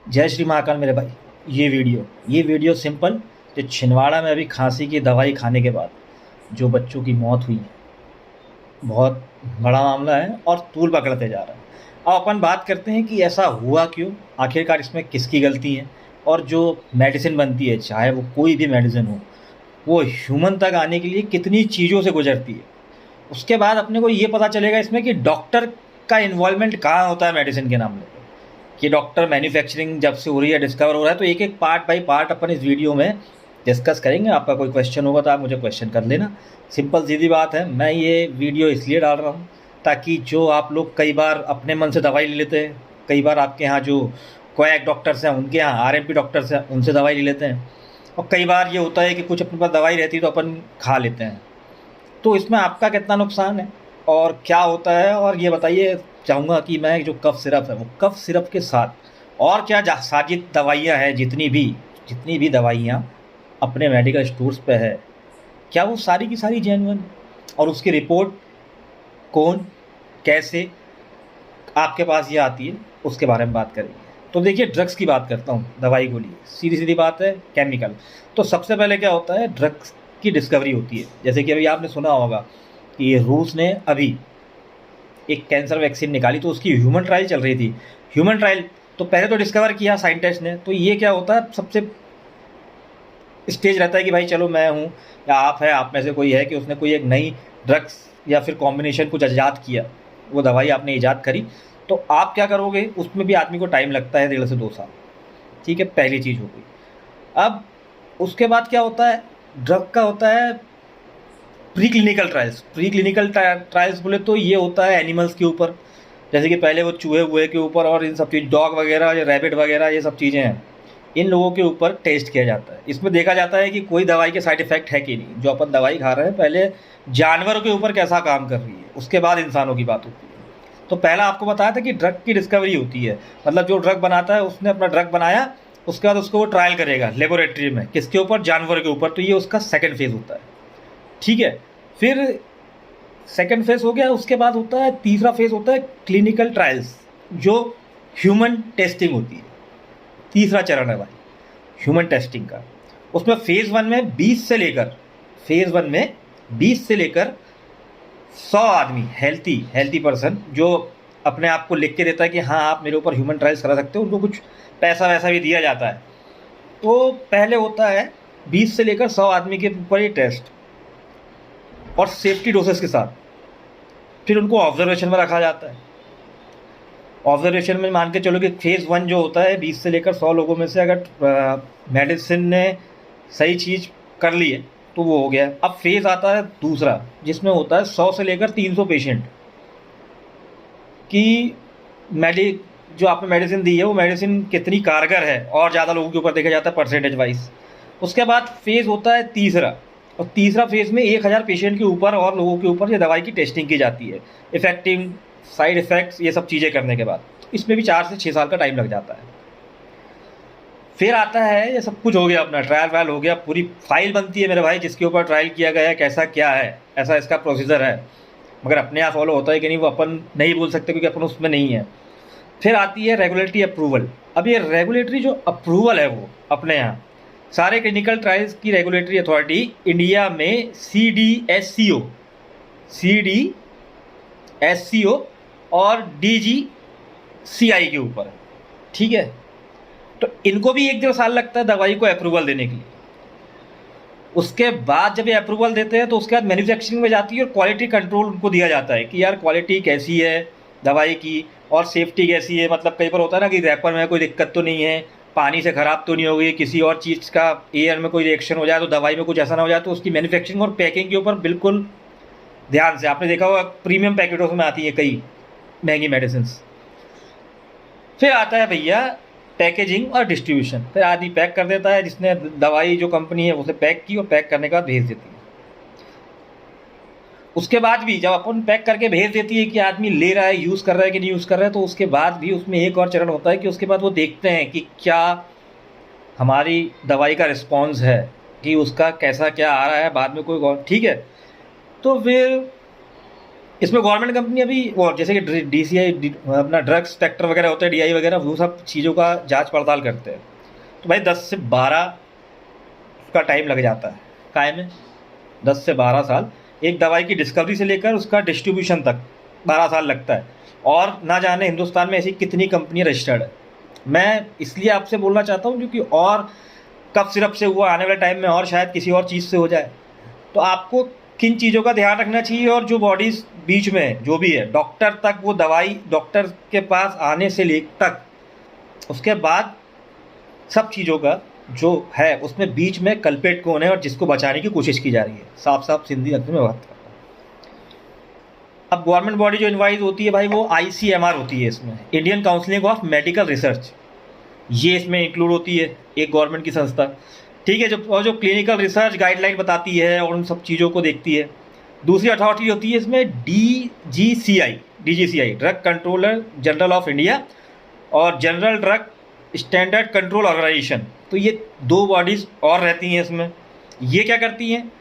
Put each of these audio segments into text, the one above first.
जय श्री महाकाल मेरे भाई। ये वीडियो सिंपल, जो छिंदवाड़ा में अभी खांसी की दवाई खाने के बाद जो बच्चों की मौत हुई, बहुत बड़ा मामला है और तूल पकड़ते जा रहा है। अब अपन बात करते हैं कि ऐसा हुआ क्यों, आखिरकार इसमें किसकी गलती है, और जो मेडिसिन बनती है, चाहे वो कोई भी मेडिसिन हो, वो ह्यूमन तक आने के लिए कितनी चीज़ों से गुजरती है। उसके बाद अपने को ये पता चलेगा इसमें कि डॉक्टर का इन्वॉल्वमेंट कहाँ होता है मेडिसिन के नाम पे, कि डॉक्टर मैन्युफैक्चरिंग जब से हो रही है, डिस्कवर हो रहा है। तो एक एक पार्ट बाय पार्ट अपन इस वीडियो में डिस्कस करेंगे। आपका कोई क्वेश्चन होगा तो आप मुझे क्वेश्चन कर लेना। सिंपल सीधी बात है, मैं ये वीडियो इसलिए डाल रहा हूँ ताकि जो आप लोग कई बार अपने मन से दवाई ले लेते हैं, कई बार आपके यहाँ जो क्वैक डॉक्टर्स हैं उनके यहाँ आरएमपी डॉक्टर्स हैं उनसे दवाई ले लेते हैं, और कई बार ये होता है कि कुछ अपने पास दवाई रहती है तो अपन खा लेते हैं। तो इसमें आपका कितना नुकसान है और क्या होता है, और ये बताइए। चाहूँगा कि मैं जो कफ सिरप है, वो कफ सिरप के साथ और क्या साजिद दवाइयाँ हैं, जितनी भी दवाइयाँ अपने मेडिकल स्टोर्स पे है, क्या वो सारी की सारी जेन्युइन, और उसकी रिपोर्ट कौन, कैसे आपके पास ये आती है, उसके बारे में बात करेंगे। तो देखिए, ड्रग्स की बात करता हूँ, दवाई को लिए सीधी सीधी बात है, केमिकल। तो सबसे पहले क्या होता है, ड्रग्स की डिस्कवरी होती है। जैसे कि अभी आपने सुना होगा कि रूस ने अभी एक कैंसर वैक्सीन निकाली, तो उसकी ह्यूमन ट्रायल चल रही थी। ह्यूमन ट्रायल तो पहले तो डिस्कवर किया साइंटिस्ट ने, तो ये क्या होता है, सबसे स्टेज रहता है कि भाई चलो मैं हूँ या आप है, आप में से कोई है कि उसने कोई एक नई ड्रग्स या फिर कॉम्बिनेशन कुछ ईजाद किया, वो दवाई आपने ईजाद करी, तो आप क्या करोगे, उसमें भी आदमी को टाइम लगता है 1.5 से 2 साल। ठीक है, पहली चीज़ हो गई। अब उसके बाद क्या होता है, ड्रग का होता है pre clinical trials. Pre clinical trials बोले तो ये होता है एनिमल्स के ऊपर, जैसे कि पहले वो चूहे वूहे के ऊपर और इन सब चीज़, डॉग वगैरह या रैबिट वगैरह, ये सब चीज़ें हैं, इन लोगों के ऊपर टेस्ट किया जाता है। इसमें देखा जाता है कि कोई दवाई के साइड इफ़ेक्ट है कि नहीं। जो अपन दवाई खा रहे हैं, पहले जानवरों के ऊपर कैसा काम कर रही है, उसके बाद इंसानों की बात होती है। तो पहला आपको बताया था कि ड्रग की डिस्कवरी होती है, मतलब जो ड्रग बनाता है उसने अपना ड्रग बनाया, उसके बाद उसको वो ट्रायल करेगा लेबोरेटरी में, किसके ऊपर, जानवर के ऊपर। तो ये उसका सेकेंड फेज़ होता है। ठीक है, फिर सेकेंड फेज़ हो गया, उसके बाद होता है तीसरा फेज़, होता है क्लिनिकल ट्रायल्स, जो ह्यूमन टेस्टिंग होती है। तीसरा चरण है भाई ह्यूमन टेस्टिंग का। उसमें फेज़ वन में 20 से लेकर 100 आदमी, हेल्थी पर्सन, जो अपने आप को लिख के देता है कि हाँ आप मेरे ऊपर ह्यूमन ट्रायल्स करा सकते हो, उनको कुछ पैसा वैसा भी दिया जाता है। तो पहले होता है 20 से लेकर 100 आदमी के ऊपर ये टेस्ट, और सेफ्टी डोसेस के साथ। फिर उनको ऑब्जर्वेशन में रखा जाता है। ऑब्जर्वेशन में मान के चलो कि फेज़ वन जो होता है, 20 से लेकर 100 लोगों में से अगर मेडिसिन ने सही चीज़ कर ली है तो वो हो गया। अब फेज़ आता है दूसरा, जिसमें होता है 100 से लेकर 300 पेशेंट की मेडि जो आपने मेडिसिन दी है, वो मेडिसिन कितनी कारगर है, और ज़्यादा लोगों के ऊपर देखा जाता है परसेंटेज वाइज। उसके बाद फेज़ होता है तीसरा, और तीसरा फेज़ में 1000 पेशेंट के ऊपर और लोगों के ऊपर ये दवाई की टेस्टिंग की जाती है, इफेक्टिव, साइड इफ़ेक्ट्स, ये सब चीज़ें करने के बाद। इसमें भी 4 से 6 साल का टाइम लग जाता है। फिर आता है, ये सब कुछ हो गया, अपना ट्रायल वायल हो गया, पूरी फाइल बनती है मेरे भाई, जिसके ऊपर ट्रायल किया गया है, कैसा क्या है, ऐसा इसका प्रोसीजर है। मगर अपने यहाँ फॉलो होता है कि नहीं, वो अपन नहीं बोल सकते क्योंकि अपन उसमें नहीं है। फिर आती है रेगुलेटरी अप्रूवल। अब ये रेगुलेटरी जो अप्रूवल है, वो अपने यहाँ सारे क्लिनिकल ट्रायल्स की रेगुलेटरी अथॉरिटी इंडिया में सी डी एस सी ओ और DGCI के ऊपर है। ठीक है, तो इनको भी 1 डेढ़ साल लगता है दवाई को अप्रूवल देने के लिए। उसके बाद जब ये अप्रूवल देते हैं तो उसके बाद मैन्युफैक्चरिंग में जाती है, और क्वालिटी कंट्रोल उनको दिया जाता है कि यार क्वालिटी कैसी है दवाई की, और सेफ्टी कैसी है। मतलब कई बार होता है ना कि रैपर में कोई दिक्कत तो नहीं है, पानी से ख़राब तो नहीं हो गई, किसी और चीज़ का एयर में कोई रिएक्शन हो जाए तो दवाई में कुछ ऐसा ना हो जाए। तो उसकी मैन्युफैक्चरिंग और पैकिंग के ऊपर बिल्कुल ध्यान से, आपने देखा होगा प्रीमियम पैकेटों में आती है कई महंगी मेडिसिन। फिर आता है भैया पैकेजिंग और डिस्ट्रीब्यूशन। फिर आदमी पैक कर देता है, जिसने दवाई, जो कंपनी है उसे पैक की, और पैक करने के बाद भेज देती है। उसके बाद भी जब अपन पैक करके भेज देती है कि आदमी ले रहा है, यूज़ कर रहा है कि नहीं यूज़ कर रहा है, तो उसके बाद भी उसमें एक और चरण होता है कि उसके बाद वो देखते हैं कि क्या हमारी दवाई का रिस्पॉन्स है, कि उसका कैसा क्या आ रहा है बाद में कोई और। ठीक है, तो फिर इसमें गवर्नमेंट कंपनी अभी वो जैसे कि DCI अपना ड्रग्स इंस्पेक्टर वगैरह होते हैं, DI वगैरह, वो सब चीज़ों का जांच पड़ताल करते हैं। तो भाई 10 से 12 का टाइम लग जाता है काय में, 10 से 12 साल एक दवाई की डिस्कवरी से लेकर उसका डिस्ट्रीब्यूशन तक 12 साल लगता है। और ना जाने हिंदुस्तान में ऐसी कितनी कंपनी रजिस्टर्ड है। मैं इसलिए आपसे बोलना चाहता हूँ क्योंकि और कफ सिरप से हुआ, आने वाले टाइम में और शायद किसी और चीज़ से हो जाए। तो आपको किन चीज़ों का ध्यान रखना चाहिए, और जो बॉडीज बीच में जो भी है, डॉक्टर तक वो दवाई, डॉक्टर के पास आने से ले तक, उसके बाद सब चीज़ों का जो है उसमें बीच में कल्पेट कौन है और जिसको बचाने की कोशिश की जा रही है। साफ साफ सिंधी अक्षर में बात करता हूँ। अब गवर्नमेंट बॉडी जो इन्वाइज होती है भाई, वो ICMR होती है, इसमें Indian council of medical research, ये इसमें इंक्लूड होती है, एक गवर्नमेंट की संस्था, ठीक है, जो क्लिनिकल रिसर्च गाइडलाइन बताती है और उन सब चीज़ों को देखती है। दूसरी अथॉरिटी होती है इसमें DGCI, drug controller general of India, और general drug standard control organisation. तो ये 2 बॉडीज़ और रहती हैं इसमें। ये क्या करती हैं,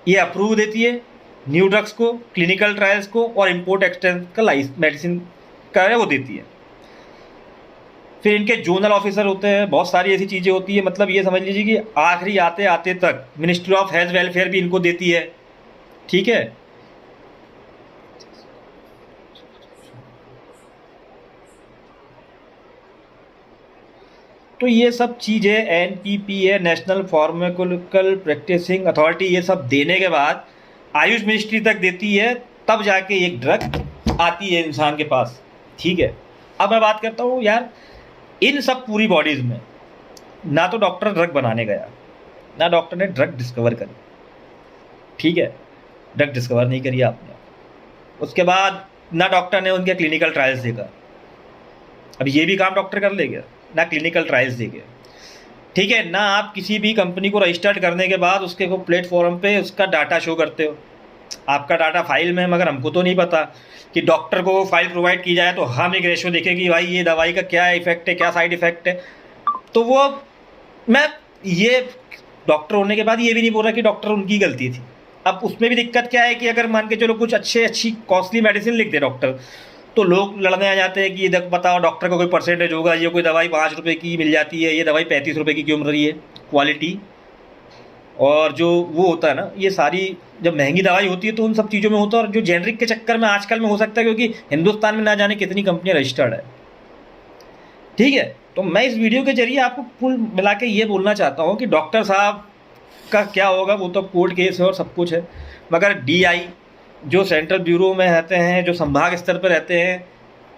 ये अप्रूव देती है न्यू ड्रग्स को, क्लिनिकल ट्रायल्स को, और इम्पोर्ट एक्सटेंस का मेडिसिन का है वो देती है। फिर इनके जोनल ऑफिसर होते हैं, बहुत सारी ऐसी चीज़ें होती है। मतलब ये समझ लीजिए कि आखिरी आते आते तक मिनिस्ट्री ऑफ हेल्थ वेलफेयर भी इनको देती है, ठीक है। तो ये सब चीज़ें NPPA, national pharmacological practicing authority, ये सब देने के बाद आयुष मिनिस्ट्री तक देती है, तब जाके एक ड्रग आती है इंसान के पास, ठीक है। अब मैं बात करता हूँ यार, इन सब पूरी बॉडीज़ में ना तो डॉक्टर ड्रग बनाने गया, ना डॉक्टर ने ड्रग डिस्कवर करी, ठीक है, ड्रग डिस्कवर नहीं करी आपने। उसके बाद ना डॉक्टर ने उनके क्लिनिकल ट्रायल्स देखा, अब ये भी काम डॉक्टर कर लेगा, ना क्लिनिकल ट्रायल्स देंगे, ठीक है, ना आप किसी भी कंपनी को रजिस्टर्ड करने के बाद उसके को प्लेटफॉर्म पे उसका डाटा शो करते हो। आपका डाटा फाइल में है, मगर हमको तो नहीं पता कि डॉक्टर को फाइल प्रोवाइड की जाए तो हम एक रेशो देखें कि भाई ये दवाई का क्या इफेक्ट है, क्या साइड इफेक्ट है। तो वो मैं ये डॉक्टर होने के बाद ये भी नहीं बोल रहा कि डॉक्टर उनकी गलती थी। अब उसमें भी दिक्कत क्या है कि अगर मान के चलो कुछ अच्छी कॉस्टली मेडिसिन लिख दे डॉक्टर, तो लोग लड़ने आ जाते हैं कि ये बताओ डॉक्टर का कोई परसेंटेज होगा, ये कोई दवाई 5 रुपये की मिल जाती है, ये दवाई 35 रुपये की क्यों मिल रही है, क्वालिटी और जो वो होता है ना, ये सारी जब महंगी दवाई होती है तो उन सब चीज़ों में होता है। और जो जेनरिक के चक्कर में आजकल में हो सकता है, क्योंकि हिंदुस्तान में ना जाने कितनी कंपनियां रजिस्टर्ड है, ठीक है। तो मैं इस वीडियो के जरिए आपको कुल मिला के ये बोलना चाहता हूँ कि डॉक्टर साहब का क्या होगा वो तो कोर्ट केस है और सब कुछ है, मगर DI जो सेंट्रल ब्यूरो में रहते हैं, जो संभाग स्तर पर रहते हैं,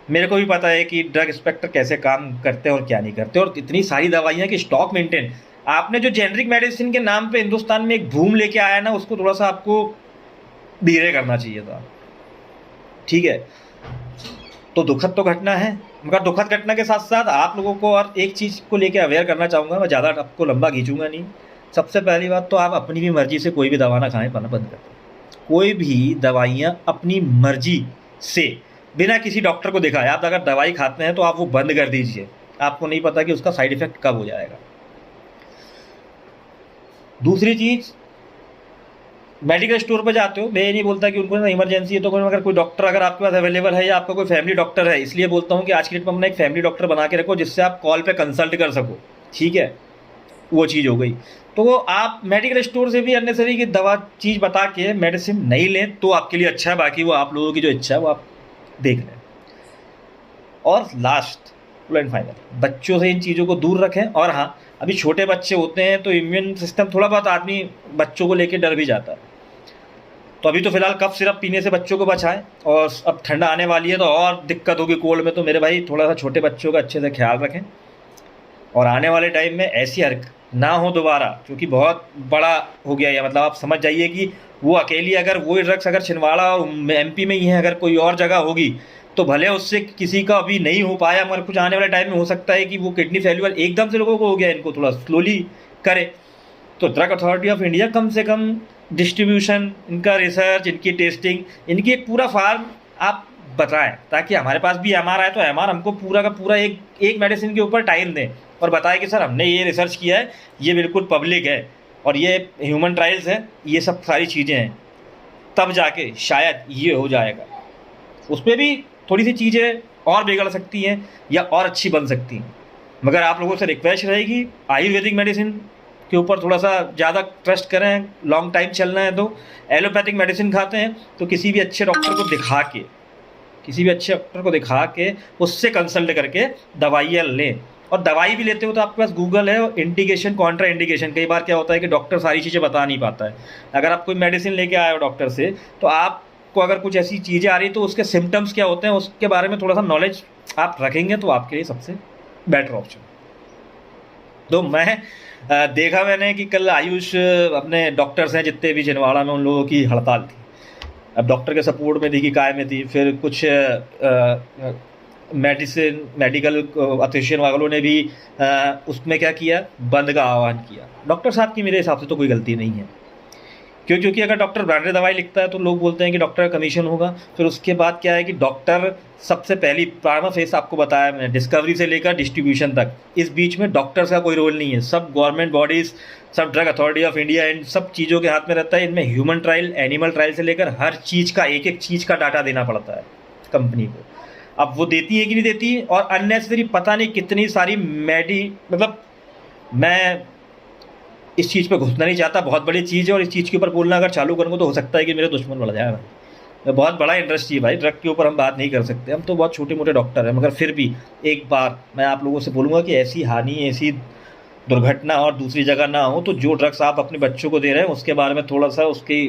मेरे को भी पता है कि ड्रग इंस्पेक्टर कैसे काम करते हैं और क्या नहीं करते। और इतनी सारी दवाइयाँ कि स्टॉक मेंटेन, आपने जो जेनरिक मेडिसिन के नाम पे हिंदुस्तान में एक भूम लेके आया ना, उसको थोड़ा सा आपको धीरे करना चाहिए था, ठीक है। तो दुखद तो घटना है, मगर दुखद घटना के साथ साथ आप लोगों को और एक चीज़ को लेके अवेयर करना चाहूँगा। मैं ज़्यादा आपको लंबा खींचूंगा नहीं। सबसे पहली बात तो आप अपनी भी मर्जी से कोई भी दवा ना खाएं, बंद कर दें। कोई भी दवाइयाँ अपनी मर्जी से बिना किसी डॉक्टर को दिखाए आप अगर दवाई खाते हैं तो आप वो बंद कर दीजिए। आपको नहीं पता कि उसका साइड इफ़ेक्ट कब हो जाएगा। दूसरी चीज़, मेडिकल स्टोर पर जाते हो, मैं ये नहीं बोलता कि उनको ना इमरजेंसी है तो कोई, मगर कोई डॉक्टर अगर आपके पास अवेलेबल है या आपका कोई फैमिली डॉक्टर है, इसलिए बोलता हूँ कि आज के डेट में अपना एक फैमिली डॉक्टर बना के रखो जिससे आप कॉल पे कंसल्ट कर सको, ठीक है। वो चीज़ हो गई। तो वो आप मेडिकल स्टोर से भी अननेसरी की दवा चीज़ बता के मेडिसिन नहीं लें तो आपके लिए अच्छा है, बाकी वो आप लोगों की जो इच्छा है वो आप देख लें। और लास्ट फुल एंड फाइनल, बच्चों से इन चीज़ों को दूर रखें। और हाँ, अभी छोटे बच्चे होते हैं तो इम्यून सिस्टम थोड़ा बहुत आदमी बच्चों को लेके डर भी जाता है, तो अभी तो फिलहाल कफ सिरप पीने से बच्चों को बचाएं। और अब ठंडा आने वाली है तो और दिक्कत होगी कोल्ड में, तो मेरे भाई थोड़ा सा छोटे बच्चों का अच्छे से ख्याल रखें। और आने वाले टाइम में ऐसी हरकत ना हो दोबारा, क्योंकि बहुत बड़ा हो गया है। मतलब आप समझ जाइए कि वो अकेली अगर वो ड्रग्स अगर छिंदवाड़ा और MP में ही है, अगर कोई और जगह होगी तो भले उससे किसी का अभी नहीं हो पाया, मगर कुछ आने वाले टाइम में हो सकता है कि वो किडनी फेल्यूर एकदम से लोगों को हो गया, इनको थोड़ा स्लोली करे। तो ड्रग अथॉरिटी ऑफ इंडिया कम से कम डिस्ट्रीब्यूशन, इनका रिसर्च, इनकी टेस्टिंग, इनकी एक पूरा फार्म आप बताएं, ताकि हमारे पास भी MR आए तो MR हमको पूरा का पूरा एक मेडिसिन के ऊपर टाइम दें और बताएं कि सर हमने ये रिसर्च किया है, ये बिल्कुल पब्लिक है और ये ह्यूमन ट्रायल्स है, ये सब सारी चीज़ें हैं। तब जाके शायद ये हो जाएगा। उसमें भी थोड़ी सी चीज़ें और बिगड़ सकती हैं या और अच्छी बन सकती हैं, मगर आप लोगों से रिक्वेस्ट रहेगी आयुर्वेदिक मेडिसिन के ऊपर थोड़ा सा ज़्यादा ट्रस्ट करें। लॉन्ग टाइम चलना है तो एलोपैथिक मेडिसिन खाते हैं तो किसी भी अच्छे डॉक्टर को दिखा के उससे कंसल्ट करके दवाइयाँ लें। और दवाई भी लेते हो तो आपके पास गूगल है, और इंडिकेशन कॉन्ट्रा इंडिकेशन, कई बार क्या होता है कि डॉक्टर सारी चीज़ें बता नहीं पाता है। अगर आप कोई मेडिसिन लेके आए हो डॉक्टर से, तो आपको अगर कुछ ऐसी चीज़ें आ रही तो उसके सिम्टम्स क्या होते हैं उसके बारे में थोड़ा सा नॉलेज आप रखेंगे तो आपके लिए सबसे बेटर ऑप्शन। तो देखा मैंने कि कल आयुष अपने डॉक्टर्स हैं जितने भी छिंदवाड़ा में, उन लोगों की हड़ताल थी। अब डॉक्टर के सपोर्ट में थी कि काय में थी, फिर कुछ मेडिकल एसोसिएशन वालों ने भी उसमें क्या किया, बंद का आह्वान किया। डॉक्टर साहब की मेरे हिसाब से तो कोई गलती नहीं है, क्योंकि अगर डॉक्टर ब्रांडेड दवाई लिखता है तो लोग बोलते हैं कि डॉक्टर का कमीशन होगा। फिर उसके बाद क्या है कि डॉक्टर सबसे पहली प्राइमा फेस आपको बताया मैंने, डिस्कवरी से लेकर डिस्ट्रीब्यूशन तक, इस बीच में डॉक्टर्स का कोई रोल नहीं है। सब गवर्नमेंट बॉडीज़, सब drug authority of India and सब चीज़ों के हाथ में रहता है। इनमें ह्यूमन ट्रायल, एनिमल ट्रायल से लेकर हर चीज़ का एक चीज़ का डाटा देना पड़ता है कंपनी को। अब वो देती है कि नहीं देती, और अननेसेसरी पता नहीं कितनी सारी मतलब मैं इस चीज़ पे घुसना नहीं चाहता, बहुत बड़ी चीज़ है, और इस चीज़ के ऊपर बोलना अगर चालू करूँगा तो हो सकता है कि मेरे दुश्मन बढ़ जाए भाई। बहुत बड़ा इंडस्ट्री है भाई, ड्रग के ऊपर हम बात नहीं कर सकते, हम तो बहुत छोटे मोटे डॉक्टर हैं। मगर फिर भी एक बार मैं आप लोगों से बोलूँगा कि ऐसी हानि, ऐसी दुर्घटना और दूसरी जगह ना हो। तो जो ड्रग्स आप अपने बच्चों को दे रहे हैं उसके बारे में थोड़ा सा उसकी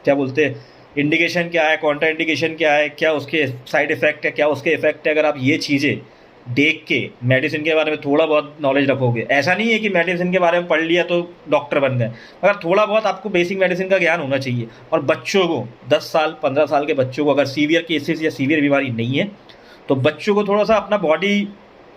क्या बोलते हैं, इंडिकेशन क्या है, कॉन्ट्रा इंडिकेशन क्या है, क्या उसके साइड इफ़ेक्ट है, क्या उसके इफ़ेक्ट है, अगर आप ये चीज़ें देख के मेडिसिन के बारे में थोड़ा बहुत नॉलेज रखोगे। ऐसा नहीं है कि मेडिसिन के बारे में पढ़ लिया तो डॉक्टर बन गए, मगर थोड़ा बहुत आपको बेसिक मेडिसिन का ज्ञान होना चाहिए। और बच्चों को 10 साल 15 साल के बच्चों को अगर सीवियर केसेस या सीवियर बीमारी नहीं है तो बच्चों को थोड़ा सा अपना बॉडी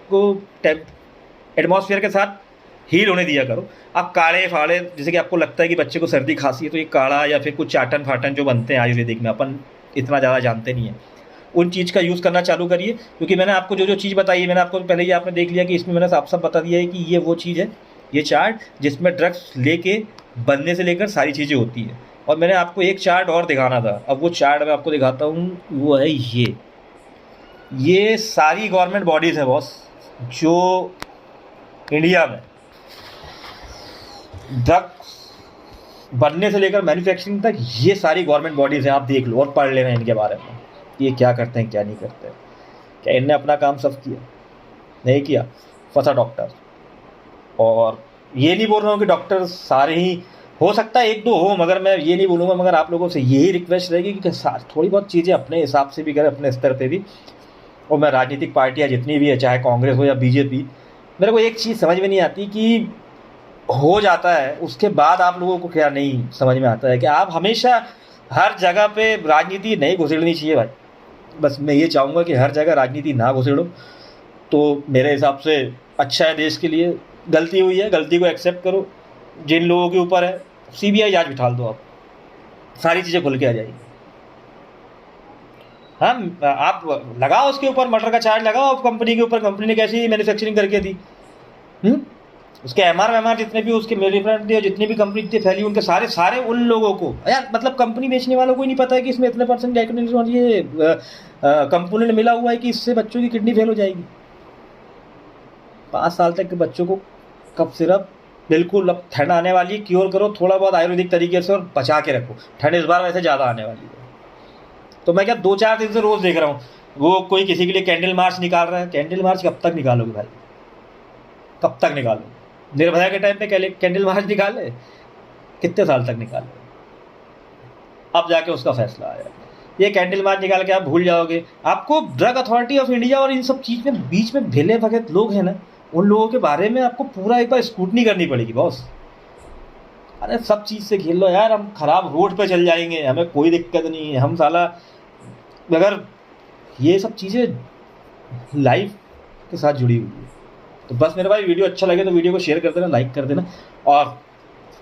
को एटमॉस्फेयर के साथ हील होने दिया करो। आप काढ़े फाड़े, जैसे कि आपको लगता है कि बच्चे को सर्दी खांसी है तो ये काढ़ा या फिर कुछ चाटन फाटन जो बनते हैं आयुर्वेदिक में, अपन इतना ज़्यादा जानते नहीं है, उन चीज़ का यूज़ करना चालू करिए। क्योंकि मैंने आपको जो चीज़ बताई है, मैंने आपको पहले ही आपने देख लिया कि इसमें मैंने साफ साफ बता दिया है कि ये वो चीज़ है, ये चार्ट जिसमें ड्रग्स लेके बनने से लेकर सारी चीज़ें होती है। और मैंने आपको एक चार्ट और दिखाना था, अब वो चार्ट मैं आपको दिखाता हूँ। वो है ये सारी गवर्नमेंट बॉडीज़ हैं बॉस, जो इंडिया में ड्रग्स बनने से लेकर मैन्युफैक्चरिंग तक ये सारी गवर्नमेंट बॉडीज़ हैं। आप देख लो और पढ़ लेना इनके बारे में, ये क्या करते हैं क्या नहीं करते हैं। क्या इनने अपना काम सब किया? नहीं किया, फंसा डॉक्टर। और ये नहीं बोल रहा हूँ कि डॉक्टर सारे ही, हो सकता है एक दो हो, मगर मैं ये नहीं बोलूँगा। मगर आप लोगों से यही रिक्वेस्ट रहेगी कि थोड़ी बहुत चीज़ें अपने हिसाब से भी करें, अपने स्तर पे भी। और मैं राजनीतिक पार्टियाँ जितनी भी है, चाहे कांग्रेस हो या बीजेपी, मेरे को एक चीज़ समझ में नहीं आती कि हो जाता है उसके बाद आप लोगों को क्या नहीं समझ में आता है कि आप हमेशा हर जगह पे राजनीति नहीं घुसेड़नी चाहिए भाई। बस मैं ये चाहूँगा कि हर जगह राजनीति ना घुसेड़ो, तो मेरे हिसाब से अच्छा है देश के लिए। गलती हुई है, गलती को एक्सेप्ट करो। जिन लोगों के ऊपर है सीबीआई जांच बिठा दो, आप सारी चीज़ें खुल के आ जाएगी। हाँ, आप लगाओ उसके ऊपर मर्डर का चार्ज लगाओ आप कंपनी के ऊपर, कंपनी ने कैसी मैन्युफैक्चरिंग करके दी। उसके एमआर जितने भी उसके मैन्युफैक्चर थे, जितनी भी कंपनी थी फैली, उनके सारे उन लोगों को, यार मतलब कंपनी बेचने वालों को ही नहीं पता है कि इसमें इतने % डाइक्लोनिल ये कंपोनेंट मिला हुआ है कि इससे बच्चों की किडनी फेल हो जाएगी। 5 साल तक के बच्चों को कफ सिरप बिल्कुल, अब ठंड आने वाली है, क्योर करो थोड़ा बहुत आयुर्वेदिक तरीके से और बचा के रखो। ठंड इस बार वैसे ज़्यादा आने वाली है, तो मैं क्या 2-4 दिन से रोज़ देख रहा हूँ वो कोई किसी के लिए कैंडल मार्च निकाल रहा है। कैंडल मार्च कब तक निकालोगे भाई, कब तक निकालोगे? निर्भया के टाइम पे कैंडल मार्च निकाले, कितने साल तक निकाले, अब जाके उसका फैसला आया। ये कैंडल मार्च निकाल के आप भूल जाओगे। आपको ड्रग अथॉरिटी ऑफ इंडिया और इन सब चीज़ में बीच में भेले भगत लोग हैं ना, उन लोगों के बारे में आपको पूरा एक बार स्क्रूटनी करनी पड़ेगी बॉस। अरे सब चीज़ से खेल लो यार, हम खराब रोड पे चल जाएंगे, हमें कोई दिक्कत नहीं है। हम साला अगर ये सब चीज़ें लाइफ के साथ जुड़ी हुई है तो बस मेरे भाई वीडियो अच्छा लगे तो वीडियो को शेयर कर देना, लाइक कर देना। और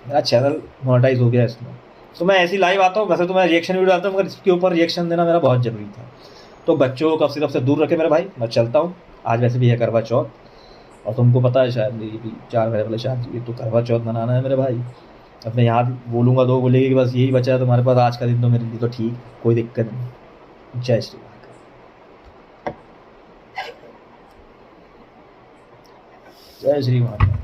मेरा चैनल मोनेटाइज हो गया इसमें, तो मैं ऐसी लाइव आता हूँ। वैसे तो मैं रिएक्शन वीडियो डालता हूँ, मगर इसके ऊपर रिएक्शन देना मेरा बहुत ज़रूरी था। तो बच्चों को कफ सिरप से दूर रखे मेरे भाई। मैं चलता हूँ, आज वैसे भी है करवा चौथ, और तुमको पता है शायद मेरी भी 4 महीने पहले शादी है, तो करवा चौथ मनाना है मेरे भाई। अब मैं यहाँ भी बोलूँगा तो बोलेगी कि बस यही बचा है तुम्हारे पास आज का दिन, तो मेरे लिए तो ठीक, कोई दिक्कत नहीं। जय श्री महाकाल, जय श्री महाकाल।